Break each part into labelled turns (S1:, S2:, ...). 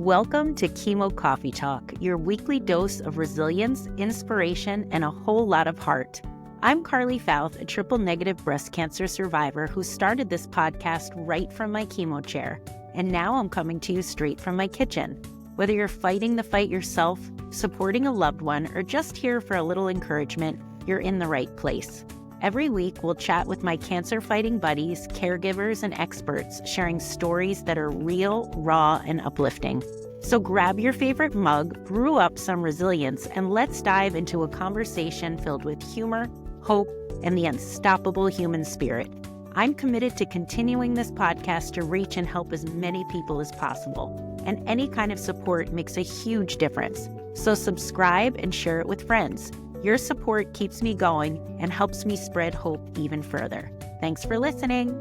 S1: Welcome to Chemo Coffee Talk, your weekly dose of resilience, inspiration, and a whole lot of heart. I'm Carly Fouth, a triple-negative breast cancer survivor who started this podcast right from my chemo chair, and now I'm coming to you straight from my kitchen. Whether you're fighting the fight yourself, supporting a loved one, or just here for a little encouragement, you're in the right place. Every week, we'll chat with my cancer-fighting buddies, caregivers, and experts, sharing stories that are real, raw, and uplifting. So grab your favorite mug, brew up some resilience, and let's dive into a conversation filled with humor, hope, and the unstoppable human spirit. I'm committed to continuing this podcast to reach and help as many people as possible. And any kind of support makes a huge difference. So subscribe and share it with friends. Your support keeps me going and helps me spread hope even further. Thanks for listening.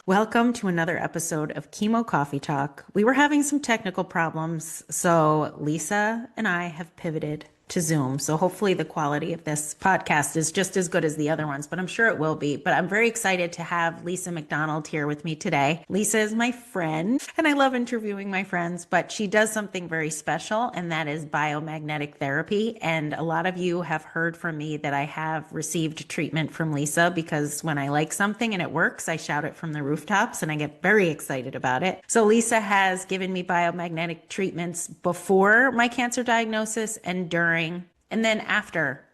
S1: Welcome to another episode of Chemo Coffee Talk. We were having some technical problems, so Lisa and I have pivoted to Zoom. So hopefully the quality of this podcast is just as good as the other ones, but I'm sure it will be. But I'm very excited to have Lisa MacDonald here with me today. Lisa is my friend, and I love interviewing my friends, but she does something very special, and that is biomagnetic therapy. And a lot of you have heard from me that I have received treatment from Lisa because when I like something and it works, I shout it from the rooftops and I get very excited about it. So Lisa has given me biomagnetic treatments before my cancer diagnosis and during, and then after,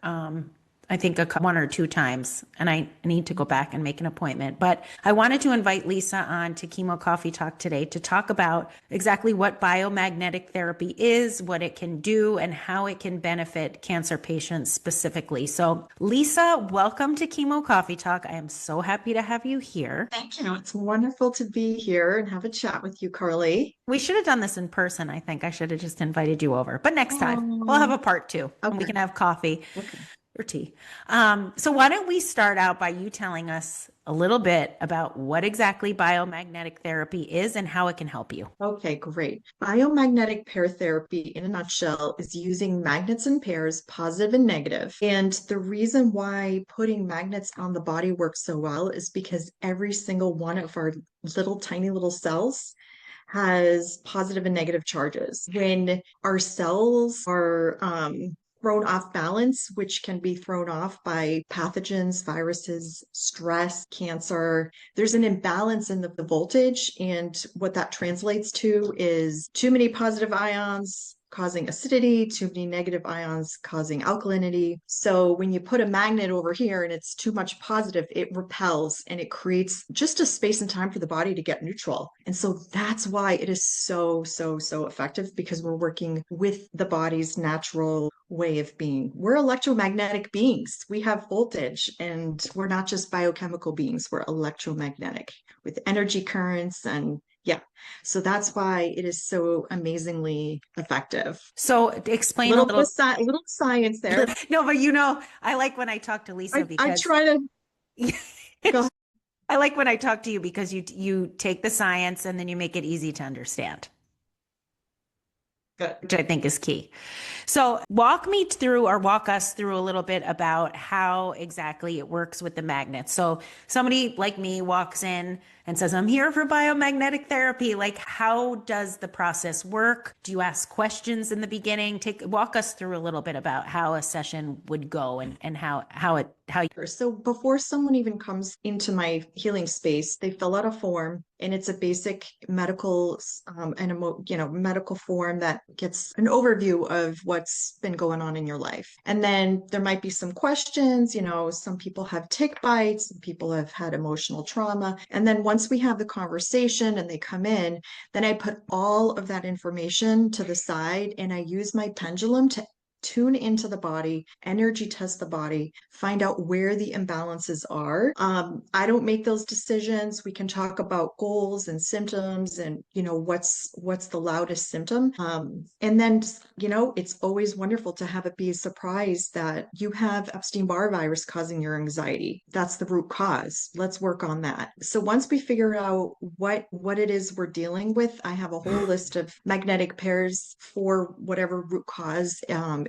S1: I think one or two times, and I need to go back and make an appointment. But I wanted to invite Lisa on to Chemo Coffee Talk today to talk about exactly what biomagnetic therapy is, what it can do, and how it can benefit cancer patients specifically. So Lisa, welcome to Chemo Coffee Talk. I am so happy to have you here.
S2: Thank you. It's wonderful to be here and have a chat with you, Carly.
S1: We should have done this in person. I think I should have just invited you over, but next time we'll have a part two and we can have coffee.
S2: Okay.
S1: Or tea. So why don't we start out by you telling us a little bit about what exactly biomagnetic therapy is and how it can help you.
S2: Okay, great. Biomagnetic pair therapy, in a nutshell, is using magnets in pairs, positive and negative. And the reason why putting magnets on the body works so well is because every single one of our tiny little cells has positive and negative charges. When our cells are thrown off balance, which can be thrown off by pathogens, viruses, stress, cancer. There's an imbalance in the voltage, and what that translates to is too many positive ions causing acidity, too many negative ions causing alkalinity. So when you put a magnet over here and it's too much positive, it repels and it creates just a space and time for the body to get neutral. And so that's why it is so effective, because we're working with the body's natural way of being. We're electromagnetic beings. We have voltage, and we're not just biochemical beings. We're electromagnetic with energy currents and so that's why it is so amazingly effective.
S1: So explain a little
S2: science there.
S1: No, but I like when I talk to Lisa because
S2: I try to go ahead.
S1: I like when I talk to you because you take the science and then you make it easy to understand.
S2: Good.
S1: Which I think is key. So walk us through a little bit about how exactly it works with the magnets. So somebody like me walks in and says, I'm here for biomagnetic therapy. Like, how does the process work? Do you ask questions in the beginning? Walk us through a little bit about how a session would go and how.
S2: So before someone even comes into my healing space, they fill out a form, and it's a basic medical medical form that gets an overview of what's been going on in your life. And then there might be some questions. Some people have tick bites, some people have had emotional trauma. And then once we have the conversation and they come in, then I put all of that information to the side and I use my pendulum to tune into the body, energy test the body, find out where the imbalances are. I don't make those decisions. We can talk about goals and symptoms and, what's the loudest symptom. And then, it's always wonderful to have it be a surprise that you have Epstein-Barr virus causing your anxiety. That's the root cause. Let's work on that. So once we figure out what it is we're dealing with, I have a whole list of magnetic pairs for whatever root cause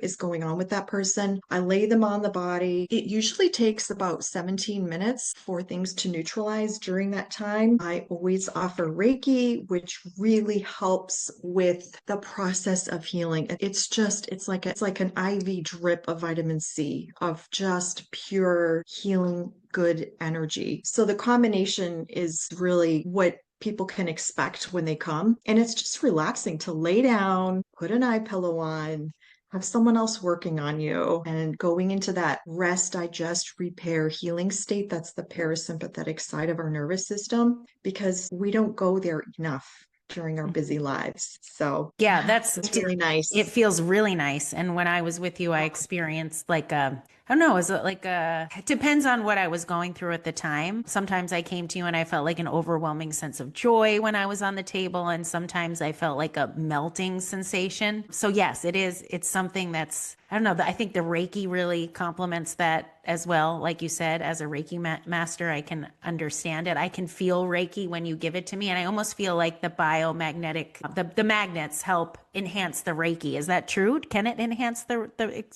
S2: is going on with that person. I lay them on the body. It usually takes about 17 minutes for things to neutralize during that time. I always offer Reiki, which really helps with the process of healing. It's like an IV drip of vitamin C of just pure healing good energy. So the combination is really what people can expect when they come. And it's just relaxing to lay down, put an eye pillow on, have someone else working on you, and going into that rest, digest, repair, healing state. That's the parasympathetic side of our nervous system because we don't go there enough during our busy lives. So
S1: Yeah,
S2: yeah, it's really
S1: it
S2: nice.
S1: feels really nice. And when I was with you, I experienced like I don't know, is it like it depends on what I was going through at the time. Sometimes I came to you and I felt like an overwhelming sense of joy when I was on the table. And sometimes I felt like a melting sensation. So yes, it's something that's, I don't know, I think the Reiki really complements that as well. Like you said, as a Reiki master, I can understand it. I can feel Reiki when you give it to me. And I almost feel like the biomagnetic, the magnets help enhance the Reiki. Is that true? Can it enhance the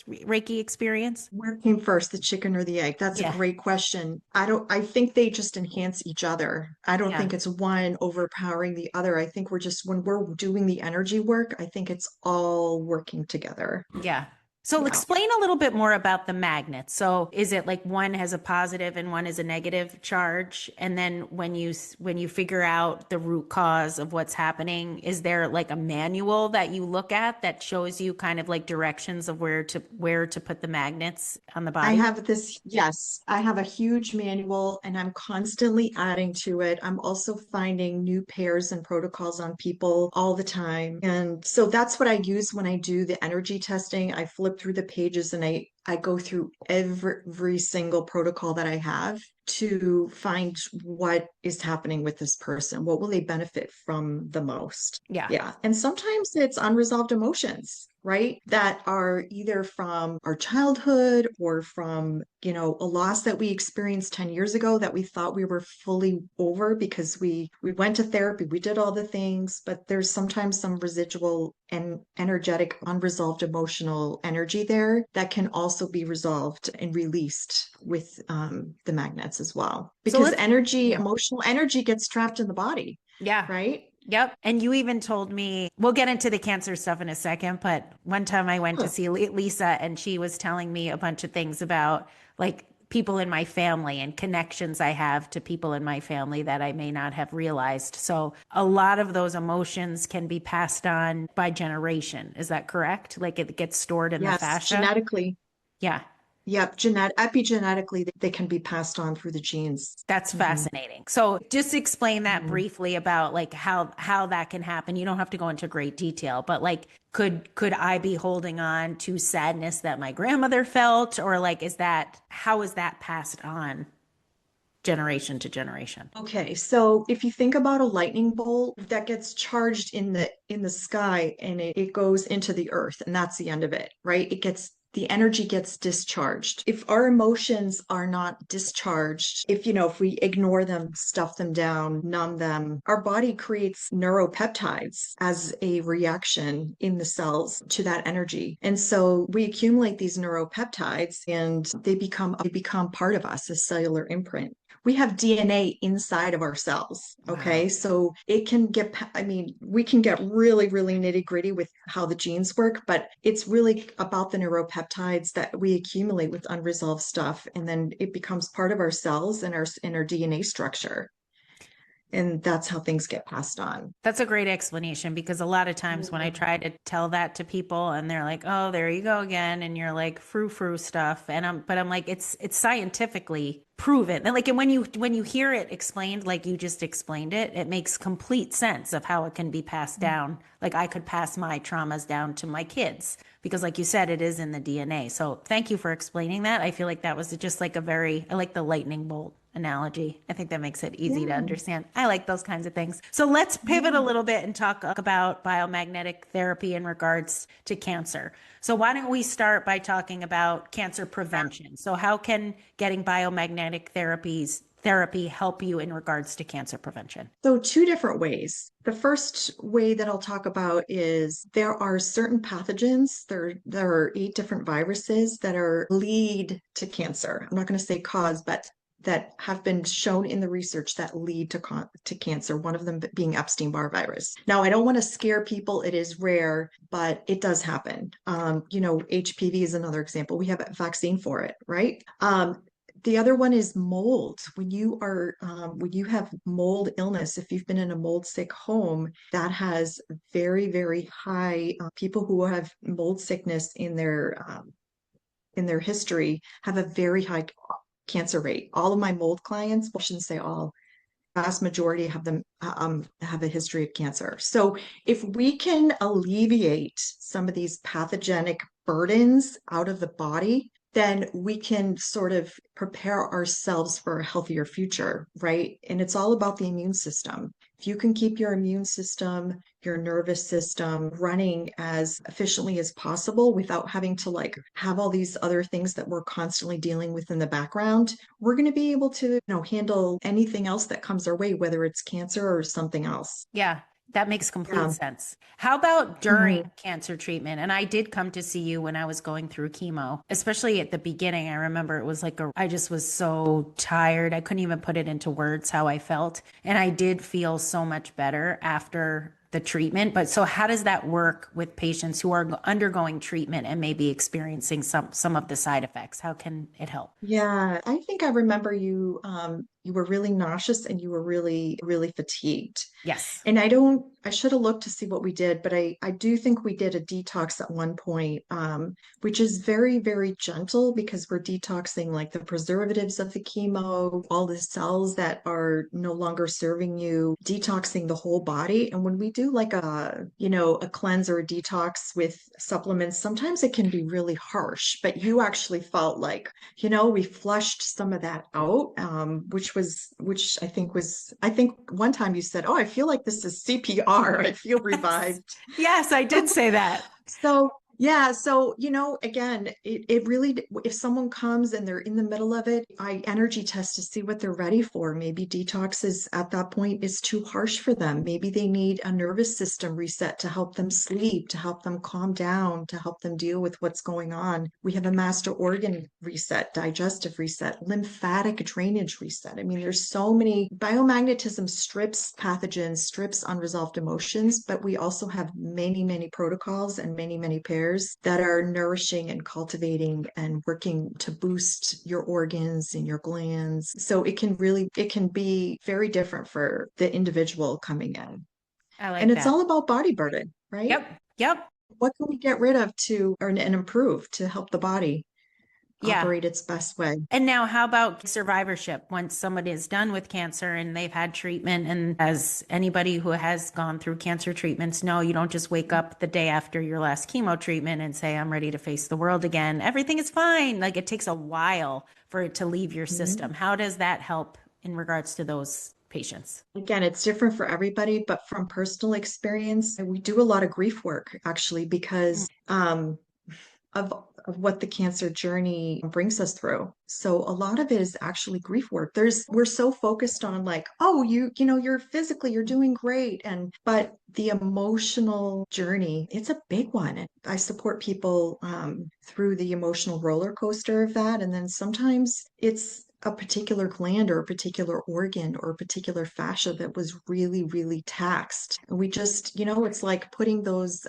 S1: Reiki experience?
S2: Where came first, the chicken or the egg? That's a
S1: Yeah.
S2: great question. I think they just enhance each other. I don't
S1: Yeah.
S2: think it's one overpowering the other. I think when we're doing the energy work, I think it's all working together.
S1: Yeah. So
S2: Yeah.
S1: explain a little bit more about the magnets. So is it like one has a positive and one is a negative charge? And then when you figure out the root cause of what's happening, is there like a manual that you look at that shows you kind of like directions of where to put the magnets on the body?
S2: Yes, I have a huge manual and I'm constantly adding to it. I'm also finding new pairs and protocols on people all the time. And so that's what I use when I do the energy testing. I flip through the pages and I go through every single protocol that I have to find what is happening with this person. What will they benefit from the most?
S1: Yeah.
S2: Yeah. And sometimes it's unresolved emotions, right? That are either from our childhood or from, a loss that we experienced 10 years ago that we thought we were fully over because we went to therapy, we did all the things, but there's sometimes some residual and energetic unresolved emotional energy there that can also be resolved and released with the magnets as well.
S1: So
S2: Because
S1: let's yeah.
S2: emotional energy gets trapped in the body,
S1: Yeah.
S2: right?
S1: Yep. And you even told me, we'll get into the cancer stuff in a second, but one time I went to
S2: Huh.
S1: see Lisa and she was telling me a bunch of things about like people in my family and connections I have to people in my family that I may not have realized. So a lot of those emotions can be passed on by generation. Is that correct? Like it gets stored in the
S2: Yes,
S1: fascia?
S2: genetically.
S1: Yeah.
S2: Yep, epigenetically, they can be passed on through the genes.
S1: That's
S2: Mhm.
S1: fascinating. So just explain that
S2: Mhm.
S1: briefly about like how that can happen. You don't have to go into great detail, but like could I be holding on to sadness that my grandmother felt or like is that how is that passed on generation to generation?
S2: Okay, so if you think about a lightning bolt that gets charged in the sky and it goes into the earth, and that's the end of it, right? The energy gets discharged. If our emotions are not discharged, if we ignore them, stuff them down, numb them, our body creates neuropeptides as a reaction in the cells to that energy. And so we accumulate these neuropeptides and they become part of us, a cellular imprint. We have DNA inside of our cells.
S1: Wow.
S2: Okay. So we can get really, really nitty gritty with how the genes work, but it's really about the neuropeptides that we accumulate with unresolved stuff. And then it becomes part of our cells and our DNA structure. And that's how things get passed on.
S1: That's a great explanation because a lot of times when I
S2: Mhm.
S1: try to tell that to people and they're like, "Oh, there you go again," and you're like frou frou stuff, and I'm like, it's scientifically proven. And when you hear it explained like you just explained it, it makes complete sense of how it can be passed down. Like I could pass my traumas down to my kids because, like you said, it is in the DNA. So thank you for explaining that. I feel like that was just like I like the lightning bolt analogy. I think that makes it easy to
S2: Yeah.
S1: understand. I like those kinds of things. So let's pivot a
S2: Yeah.
S1: little bit and talk about biomagnetic therapy in regards to cancer. So why don't we start by talking about cancer prevention? So how can getting biomagnetic therapy help you in regards to cancer prevention?
S2: So, two different ways. The first way that I'll talk about is there are certain pathogens, there are 8 different viruses that are lead to cancer. I'm not going to say cause, but that have been shown in the research that lead to cancer, one of them being Epstein-Barr virus. Now, I don't want to scare people. It is rare, but it does happen. HPV is another example. We have a vaccine for it, right? The other one is mold. When you have mold illness, if you've been in a mold sick home, that has very, very high people who have mold sickness in their history have a very high cancer rate. All of my mold clients, well, I shouldn't say all, vast majority have them have a history of cancer. So if we can alleviate some of these pathogenic burdens out of the body, then we can sort of prepare ourselves for a healthier future, right? And it's all about the immune system. If you can keep your immune system, your nervous system running as efficiently as possible without having to have all these other things that we're constantly dealing with in the background, we're going to be able to, handle anything else that comes our way, whether it's cancer or something else.
S1: Yeah, that makes complete
S2: Yeah.
S1: sense. How about during
S2: Mhm.
S1: cancer treatment? And I did come to see you when I was going through chemo, especially at the beginning. I remember it was I just was so tired. I couldn't even put it into words how I felt. And I did feel so much better after the treatment. But so how does that work with patients who are undergoing treatment and maybe experiencing some of the side effects? How can it help?
S2: Yeah, I think I remember you were really nauseous and you were really, really fatigued.
S1: Yes.
S2: And I should have looked to see what we did, but I do think we did a detox at one point, which is very, very gentle because we're detoxing like the preservatives of the chemo, all the cells that are no longer serving you, detoxing the whole body. And when we do a cleanse or a detox with supplements, sometimes it can be really harsh, but you actually felt like, we flushed some of that out, which I think one time you said, "Oh, I feel like this is CPR. I feel
S1: Yes.
S2: revived."
S1: Yes, I did say that.
S2: So, yeah, so, again, it really, if someone comes and they're in the middle of it, I energy test to see what they're ready for. Maybe detox is at that point is too harsh for them. Maybe they need a nervous system reset to help them sleep, to help them calm down, to help them deal with what's going on. We have a master organ reset, digestive reset, lymphatic drainage reset. I mean, there's so many. Biomagnetism strips pathogens, strips unresolved emotions, but we also have many, many protocols and many, many pairs that are nourishing and cultivating and working to boost your organs and your glands. So it can be very different for the individual coming in.
S1: I
S2: And
S1: like
S2: it's
S1: that.
S2: all about body burden, right?
S1: Yep. Yep.
S2: What can we get rid of and improve to help the body
S1: Yeah.
S2: operate its best way?
S1: And now, how about survivorship once somebody is done with cancer and they've had treatment? And as anybody who has gone through cancer treatments know, you don't just wake up the day after your last chemo treatment and say, I'm ready to face the world again. Everything is fine. Like it takes a while for it to leave your
S2: Mhm.
S1: system. How does that help in regards to those patients?
S2: Again, it's different for everybody, but from personal experience, we do a lot of grief work actually because of what the cancer journey brings us through. So a lot of it is actually grief work. We're so focused on like, oh, you're doing great. But the emotional journey, it's a big one. And I support people through the emotional roller coaster of that. And then sometimes it's a particular gland or a particular organ or a particular fascia that was really, really taxed. And we just, it's like putting those,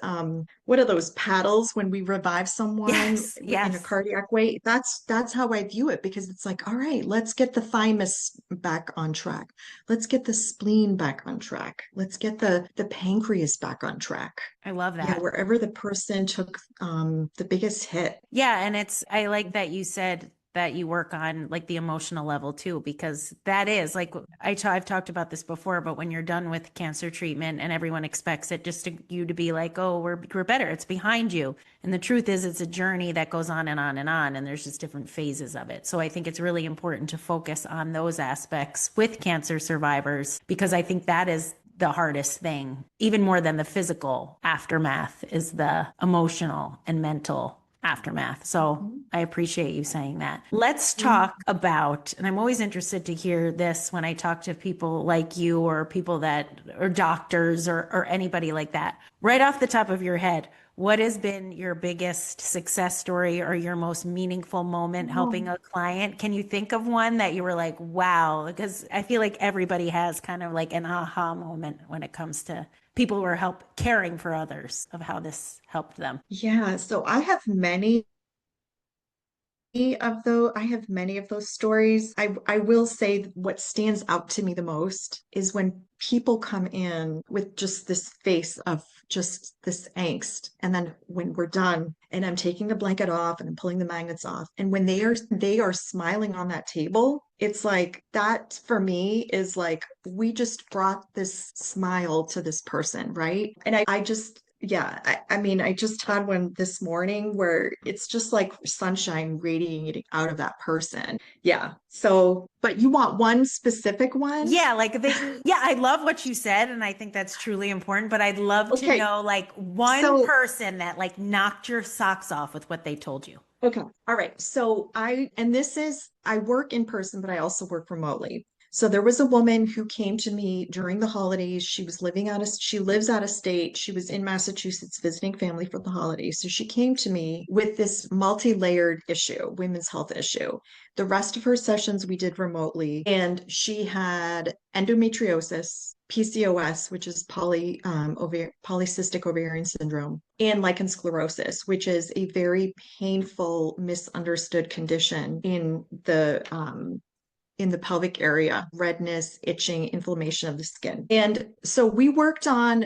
S2: what are those paddles when we revive someone
S1: Yes.
S2: in a
S1: Yes.
S2: cardiac way? That's how I view it because it's like, all right, let's get the thymus back on track. Let's get the spleen back on track. Let's get the pancreas back on track.
S1: I love
S2: Yeah,
S1: that.
S2: wherever the person took the biggest hit.
S1: Yeah, and I like that you said that you work on like the emotional level too, because that is like I've talked about this before, but when you're done with cancer treatment and everyone expects it just you to be like, oh, we're better, it's behind you. And the truth is it's a journey that goes on and on and on, and there's just different phases of it. So I think it's really important to focus on those aspects with cancer survivors, because I think that is the hardest thing, even more than the physical aftermath, is the emotional and mental aftermath. So
S2: Mhm.
S1: I appreciate you saying that. Let's
S2: Mhm.
S1: talk about, and I'm always interested to hear this when I talk to people like you or people that or doctors or anybody like that. Right off the top of your head, what has been your biggest success story or your most meaningful moment helping
S2: Oh,
S1: a client? Can you think of one that you were like, wow? Because I feel like everybody has kind of like an aha moment when it comes to people who are help caring for others of how this helped them.
S2: yeah. So I have many of those stories. I will say what stands out to me the most is when people come in with just this face of just this angst. And then when we're done and I'm taking the blanket off and I'm pulling the magnets off, and when they are smiling on that table, it's like that for me is like we just brought this smile to this person, right? And I just yeah, I mean, I just had one this morning where it's just like sunshine radiating out of that person. Yeah. So, but you want one specific one?
S1: Yeah, like yeah, I love what you said, and I think that's truly important, but I'd love to
S2: Okay.
S1: know like one
S2: So,
S1: person that like knocked your socks off with what they told you.
S2: okay. All right. So and this is, I work in person, but I also work remotely. So there was a woman who came to me during the holidays. She lives out of state. She was in Massachusetts visiting family for the holidays. So she came to me with this multi-layered issue, women's health issue. The rest of her sessions we did remotely, and she had endometriosis, PCOS, which is polycystic ovarian syndrome, and lichen sclerosis, which is a very painful, misunderstood condition in the pelvic area, redness, itching, inflammation of the skin. And so we worked on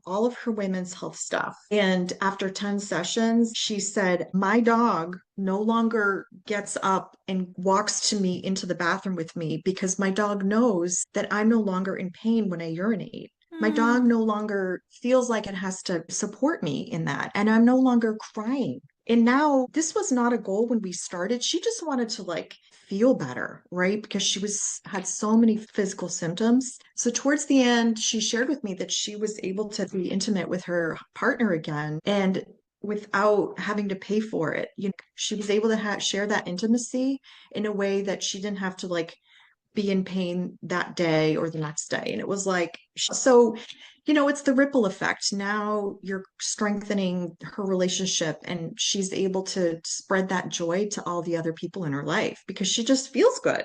S2: all of her women's health stuff. And after 10 sessions, she said, "My dog no longer gets up and walks to me into the bathroom with me because my dog knows that I'm no longer in pain when I urinate. My dog
S1: Mm.
S2: no longer feels like it has to support me in that, and I'm no longer crying." And now this was not a goal when we started. She just wanted to like feel better, right? Because she was had so many physical symptoms. So towards the end, she shared with me that she was able to be intimate with her partner again and without having to pay for it. She was able to share that intimacy in a way that she didn't have to like be in pain that day or the next day. And it was like, so, it's the ripple effect. Now you're strengthening her relationship and she's able to spread that joy to all the other people in her life because she just feels good.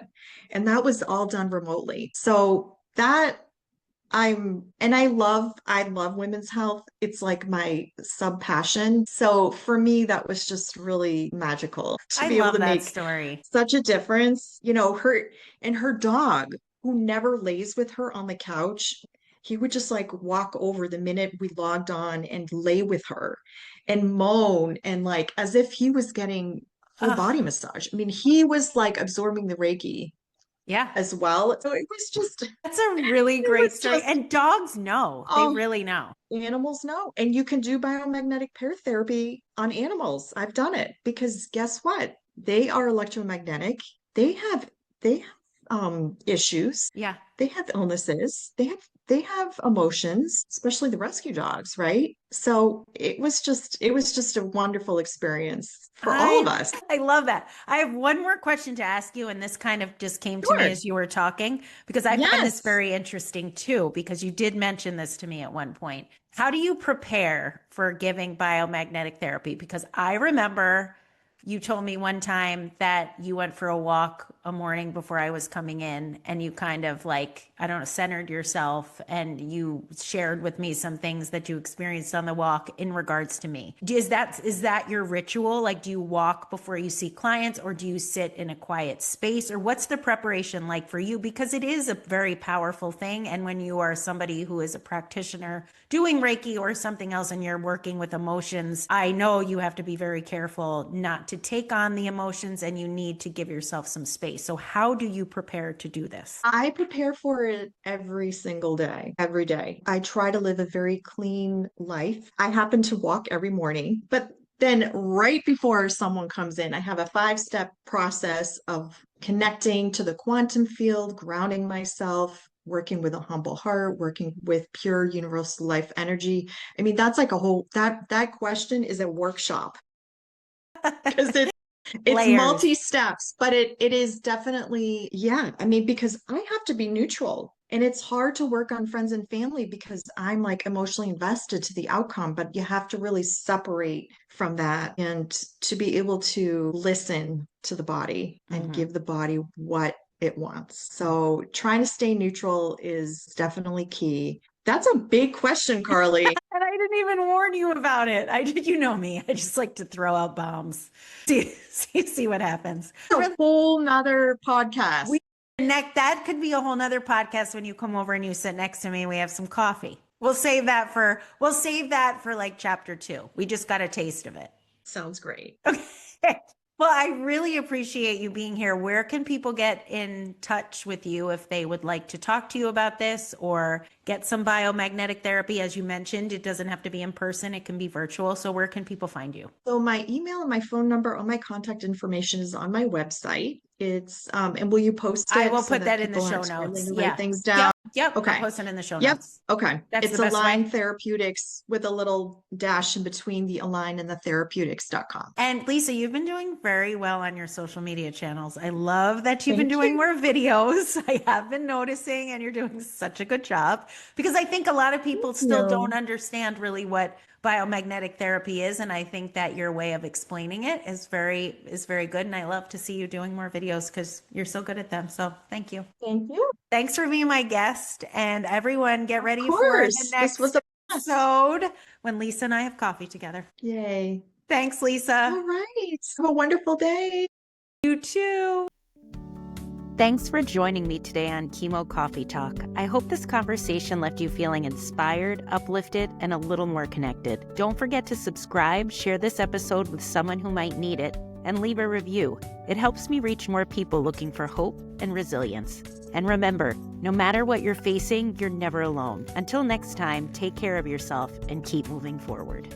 S2: And that was all done remotely. So that and I love women's health. It's like my sub passion. So for me, that was just really magical to
S1: I
S2: be able
S1: love
S2: to
S1: that
S2: make
S1: story.
S2: such a difference. Her dog, who never lays with her on the couch, he would just like walk over the minute we logged on and lay with her and moan and like as if he was getting full
S1: Oh,
S2: body massage. I mean, he was like absorbing the Reiki
S1: yeah.
S2: as well. So it was just,
S1: That's a really
S2: it
S1: great
S2: was
S1: story.
S2: just,
S1: And dogs know. They
S2: oh,
S1: really know.
S2: animals know. And you can do biomagnetic pair therapy on animals. I've done it because guess what? They are electromagnetic. They have they have issues.
S1: Yeah.
S2: They have illnesses. They have emotions, especially the rescue dogs, right? So it was just a wonderful experience for all of us.
S1: I love that. I have one more question to ask you, and this kind of just came to me
S2: Sure.
S1: as you were talking because I find this
S2: Yes.
S1: very interesting too, because you did mention this to me at one point. How do you prepare for giving biomagnetic therapy? Because I remember you told me one time that you went for a walk a morning before I was coming in and you kind of like, I don't know, centered yourself and you shared with me some things that you experienced on the walk in regards to me. Is that your ritual? Like, do you walk before you see clients or do you sit in a quiet space or what's the preparation like for you? Because it is a very powerful thing. And when you are somebody who is a practitioner doing Reiki or something else and you're working with emotions, I know you have to be very careful not to take on the emotions and you need to give yourself some space. So, how do you prepare to do this?
S2: I prepare for it every single day, every day. I try to live a very clean life. I happen to walk every morning, but then right before someone comes in, I have a 5-step process of connecting to the quantum field, grounding myself, working with a humble heart, working with pure universal life energy. I mean, that's like a whole that question is a workshop. because it's
S1: Layers.
S2: multi-steps, but it is definitely, yeah. I mean, because I have to be neutral. And it's hard to work on friends and family because I'm like emotionally invested to the outcome, but you have to really separate from that and to be able to listen to the body and
S1: Mhm.
S2: give the body what it wants. So trying to stay neutral is definitely key. That's a big question, Carly.
S1: And I didn't even warn you about it. You know me. I just like to throw out bombs. See what happens.
S2: A whole nother podcast.
S1: We that could be a whole nother podcast when you come over and you sit next to me and we have some coffee. We'll save that for like chapter 2. We just got a taste of it.
S2: Sounds great.
S1: Okay. Well, I really appreciate you being here. Where can people get in touch with you if they would like to talk to you about this or get some biomagnetic therapy? As you mentioned, it doesn't have to be in person, it can be virtual. So, where can people find you?
S2: So my email and my phone number, all my contact information is on my website. It's and will you post
S1: I
S2: it
S1: will
S2: so
S1: put
S2: that
S1: that in the
S2: people
S1: show
S2: aren't scrambling
S1: notes.
S2: to write
S1: Yeah.
S2: things down?
S1: Yep. Yep. I'll
S2: Okay.
S1: post it in the show
S2: Yep.
S1: notes.
S2: Okay.
S1: That's the
S2: It's
S1: best
S2: Align
S1: way.
S2: Therapeutics with a little dash in between the Align and the therapeutics.com.
S1: And Lisa, you've been doing very well on your social media channels. I love that you've been
S2: Thank
S1: doing
S2: you.
S1: more videos. I have been noticing, and you're doing such a good job because I think a lot of people
S2: Thank
S1: still don't
S2: you.
S1: understand really what biomagnetic therapy is. And I think that your way of explaining it is very good. And I love to see you doing more videos because you're so good at them. So thank you.
S2: Thank you.
S1: Thanks for being my guest. And everyone get
S2: Of
S1: ready for the
S2: course. This was
S1: next
S2: a blast.
S1: episode when Lisa and I have coffee together.
S2: Yay.
S1: Thanks, Lisa.
S2: All right. Have a wonderful day.
S1: You too. Thanks for joining me today on Chemo Coffee Talk. I hope this conversation left you feeling inspired, uplifted, and a little more connected. Don't forget to subscribe, share this episode with someone who might need it, and leave a review. It helps me reach more people looking for hope and resilience. And remember, no matter what you're facing, you're never alone. Until next time, take care of yourself and keep moving forward.